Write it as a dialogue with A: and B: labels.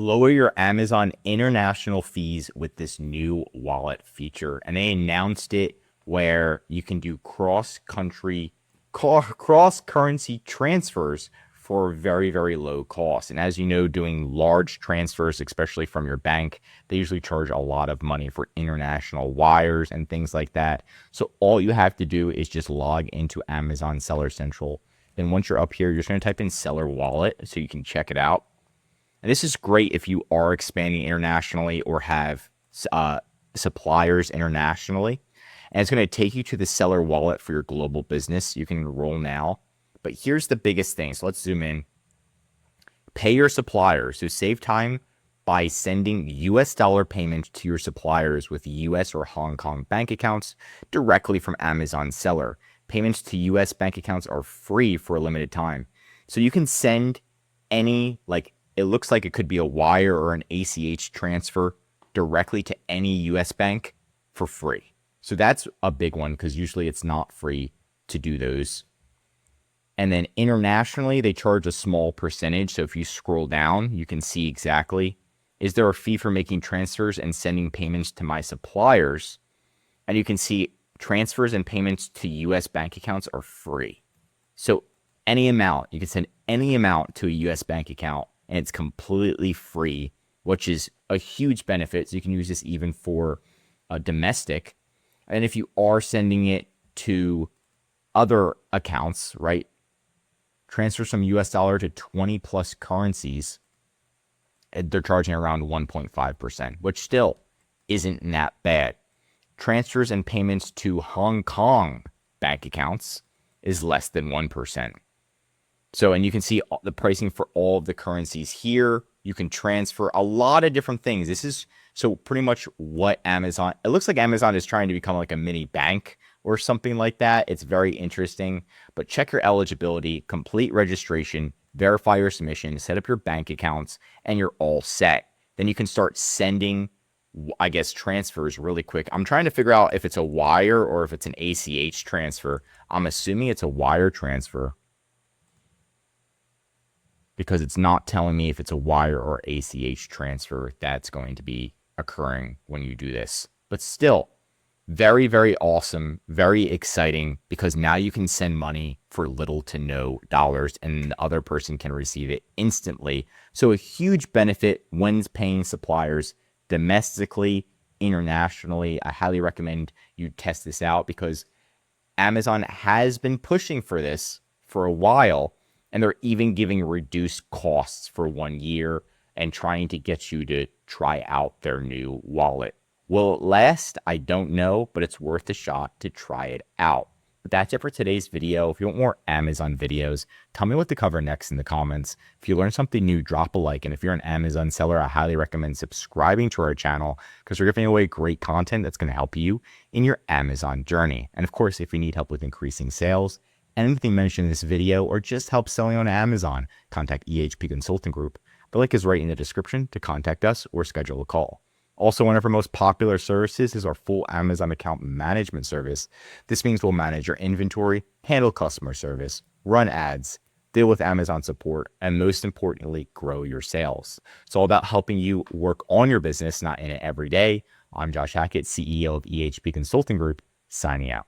A: lower your Amazon international fees with this new wallet feature. And they announced it where you can do cross-currency transfers for very, very low cost. And as you know, doing large transfers, especially from your bank, they usually charge a lot of money for international wires and things like that. So all you have to do is just log into Amazon Seller Central. Then once you're up here, you're just going to type in Seller Wallet so you can check it out. And this is great if you are expanding internationally or have suppliers internationally. And it's going to take you to the seller wallet for your global business. You can enroll now. But here's the biggest thing. So let's zoom in. Pay your suppliers. So save time by sending US dollar payments to your suppliers with US or Hong Kong bank accounts directly from Amazon Seller. Payments to US bank accounts are free for a limited time. So you can send any, like, it looks like it could be a wire or an ACH transfer directly to any US bank for free. So that's a big one because usually it's not free to do those. And then internationally, they charge a small percentage. So if you scroll down, you can see exactly, is there a fee for making transfers and sending payments to my suppliers? And you can see transfers and payments to US bank accounts are free. So any amount, you can send any amount to a US bank account and it's completely free, which is a huge benefit. So you can use this even for a domestic. And if you are sending it to other accounts, right? Transfers from US dollar to 20 plus currencies, they're charging around 1.5%, which still isn't that bad. Transfers and payments to Hong Kong bank accounts is less than 1%. So, and you can see the pricing for all of the currencies here. You can transfer a lot of different things. This is so pretty much what Amazon, it looks like Amazon is trying to become like a mini bank or something like that. It's very interesting, but check your eligibility, complete registration, verify your submission, set up your bank accounts, and you're all set. Then you can start sending, I guess, transfers really quick. I'm trying to figure out if it's a wire or if it's an ACH transfer. I'm assuming it's a wire transfer because it's not telling me if it's a wire or ACH transfer that's going to be occurring when you do this. But still, very, very awesome, very exciting, because now you can send money for little to no dollars and the other person can receive it instantly. So a huge benefit when paying suppliers domestically, internationally. I highly recommend you test this out because Amazon has been pushing for this for a while, and they're even giving reduced costs for 1 year and trying to get you to try out their new wallet. Will it last? I don't know, but it's worth a shot to try it out. But that's it for today's video. If you want more Amazon videos, tell me what to cover next in the comments. If you learned something new, drop a like. And if you're an Amazon seller, I highly recommend subscribing to our channel because we're giving away great content that's going to help you in your Amazon journey. And of course, if you need help with increasing sales, anything mentioned in this video, or just help selling on Amazon, contact EHP Consulting Group. The link is right in the description to contact us or schedule a call. Also, one of our most popular services is our full Amazon account management service. This means we'll manage your inventory, handle customer service, run ads, deal with Amazon support, and most importantly, grow your sales. It's all about helping you work on your business, not in it every day. I'm Josh Hackett, CEO of EHP Consulting Group, signing out.